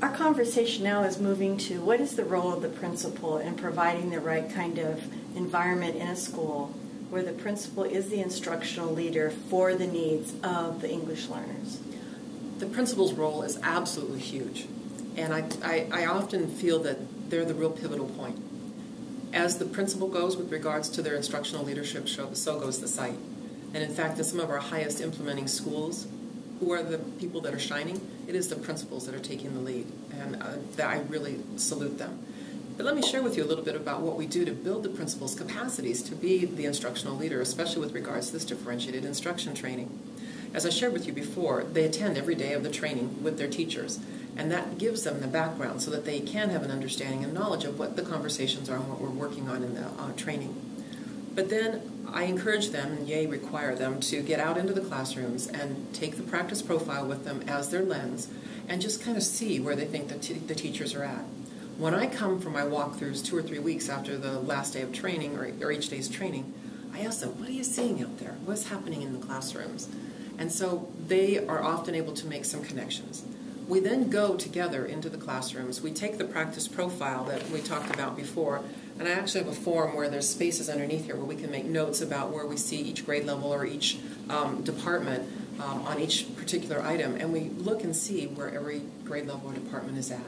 Our conversation now is moving to what is the role of the principal in providing the right kind of environment in a school where the principal is the instructional leader for the needs of the English learners. The principal's role is absolutely huge, and I often feel that they're the real pivotal point. As the principal goes with regards to their instructional leadership, so goes the site. And in fact, in some of our highest implementing schools, who are the people that are shining? It is the principals that are taking the lead, and I really salute them. But let me share with you a little bit about what we do to build the principal's capacities to be the instructional leader, especially with regards to this differentiated instruction training. As I shared with you before, they attend every day of the training with their teachers, and that gives them the background so that they can have an understanding and knowledge of what the conversations are and what we're working on in the training. But then I encourage them, and yea, require them, to get out into the classrooms and take the practice profile with them as their lens and just kind of see where they think the teachers are at. When I come for my walkthroughs 2 or 3 weeks after the last day of training or each day's training, I ask them, what are you seeing out there? What's happening in the classrooms? And so they are often able to make some connections. We then go together into the classrooms. We take the practice profile that we talked about before, and I actually have a form where there's spaces underneath here where we can make notes about where we see each grade level or each department on each particular item, and we look and see where every grade level or department is at.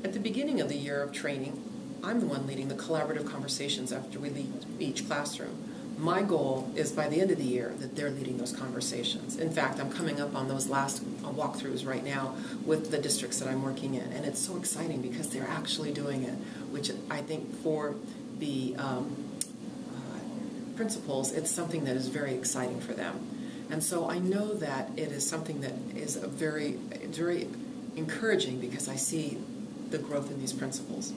At the beginning of the year of training, I'm the one leading the collaborative conversations after we leave each classroom. My goal is by the end of the year that they're leading those conversations. In fact, I'm coming up on those last walkthroughs right now with the districts that I'm working in, and it's so exciting because they're actually doing it, which I think for the principals, it's something that is very exciting for them. And so I know that it is something that is very encouraging because I see the growth in these principals.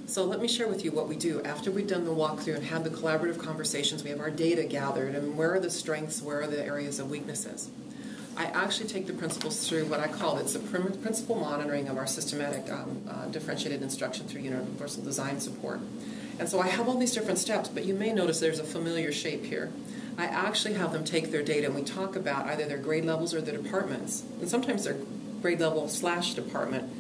So let me share with you what we do. After we've done the walkthrough and had the collaborative conversations, we have our data gathered, and where are the strengths, where are the areas of weaknesses. I actually take the principals through what I call it's the principal monitoring of our systematic differentiated instruction through universal design support. And so I have all these different steps, but you may notice there's a familiar shape here. I actually have them take their data and we talk about either their grade levels or their departments, and sometimes their grade level / department,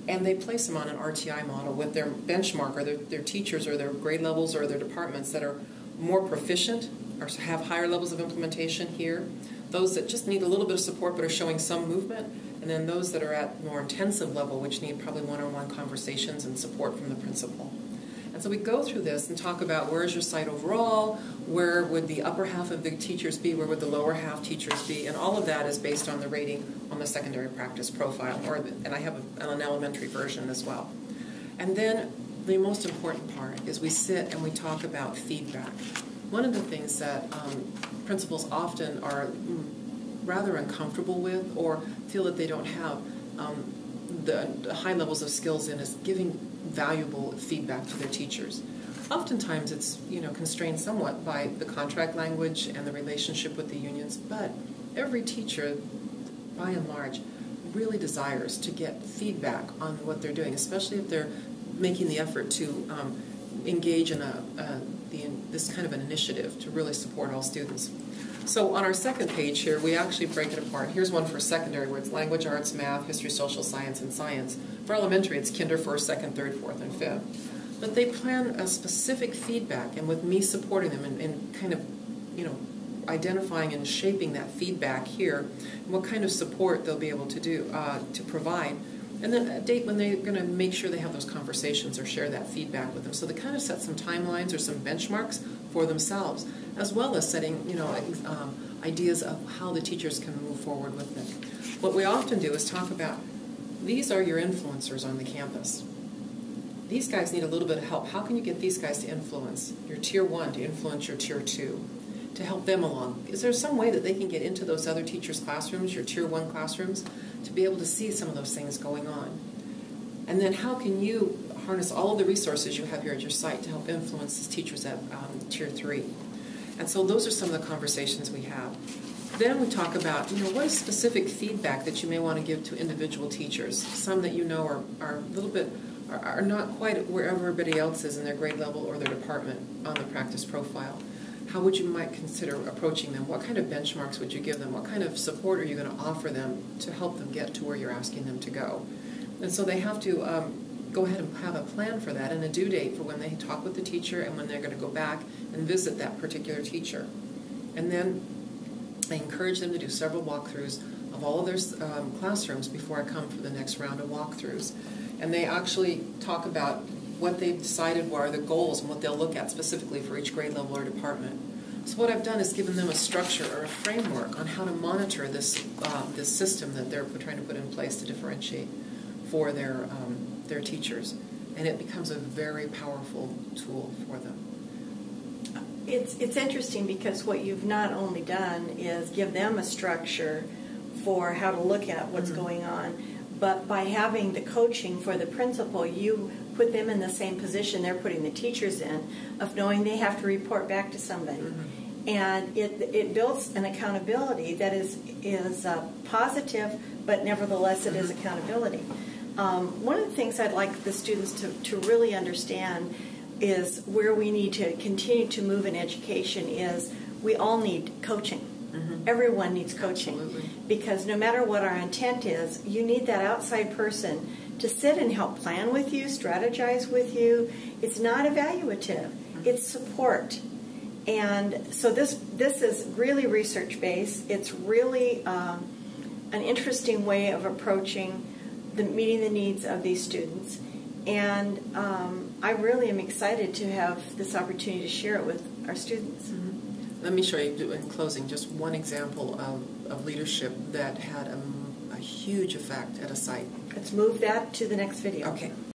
and they place them on an RTI model with their benchmark or their teachers or their grade levels or their departments that are more proficient or have higher levels of implementation here, those that just need a little bit of support but are showing some movement, and then those that are at more intensive level which need probably one-on-one conversations and support from the principal. And so we go through this and talk about where is your site overall, where would the upper half of the teachers be, where would the lower half teachers be, and all of that is based on the rating on the secondary practice profile, and I have an elementary version as well. And then the most important part is we sit and we talk about feedback. One of the things that principals often are rather uncomfortable with or feel that they don't have the high levels of skills in is giving valuable feedback to their teachers. Oftentimes it's constrained somewhat by the contract language and the relationship with the unions, but every teacher, by and large, really desires to get feedback on what they're doing, especially if they're making the effort to engage in this kind of an initiative to really support all students. So on our second page here, we actually break it apart. Here's one for secondary where it's language, arts, math, history, social science, and science. For elementary, it's kinder, first, second, third, fourth, and fifth. But they plan a specific feedback, and with me supporting them and kind of, identifying and shaping that feedback here, and what kind of support they'll be able to do, to provide. And then a date when they're going to make sure they have those conversations or share that feedback with them. So they kind of set some timelines or some benchmarks for themselves, as well as setting, ideas of how the teachers can move forward with it. What we often do is talk about, these are your influencers on the campus. These guys need a little bit of help. How can you get these guys to influence your Tier 1, to influence your Tier 2, to help them along? Is there some way that they can get into those other teachers' classrooms, your Tier 1 classrooms, to be able to see some of those things going on? And then how can you harness all of the resources you have here at your site to help influence these teachers at Tier 3? And so those are some of the conversations we have. Then we talk about, what is specific feedback that you may want to give to individual teachers, some that are a little bit, are not quite where everybody else is in their grade level or their department on the practice profile. How would you might consider approaching them? What kind of benchmarks would you give them? What kind of support are you going to offer them to help them get to where you're asking them to go? And so they have to go ahead and have a plan for that and a due date for when they talk with the teacher and when they're going to go back and visit that particular teacher. And then I encourage them to do several walkthroughs of all of their classrooms before I come for the next round of walkthroughs. And they actually talk about what they've decided were the goals and what they'll look at specifically for each grade level or department. So what I've done is given them a structure or a framework on how to monitor this this system that they're trying to put in place to differentiate for their teachers, and it becomes a very powerful tool for them. It's interesting because what you've not only done is give them a structure for how to look at what's going on, but by having the coaching for the principal, you put them in the same position they're putting the teachers in, of knowing they have to report back to somebody. And it builds an accountability that is positive, but nevertheless it is accountability. One of the things I'd like the students to really understand is where we need to continue to move in education is we all need coaching. Everyone needs coaching. Absolutely. Because no matter what our intent is, you need that outside person to sit and help plan with you, strategize with you. It's not evaluative. It's support. And so this is really research-based. It's really an interesting way of approaching meeting the needs of these students. And I really am excited to have this opportunity to share it with our students. Let me show you, in closing, just one example of leadership that had a huge effect at a site. Let's move that to the next video. Okay.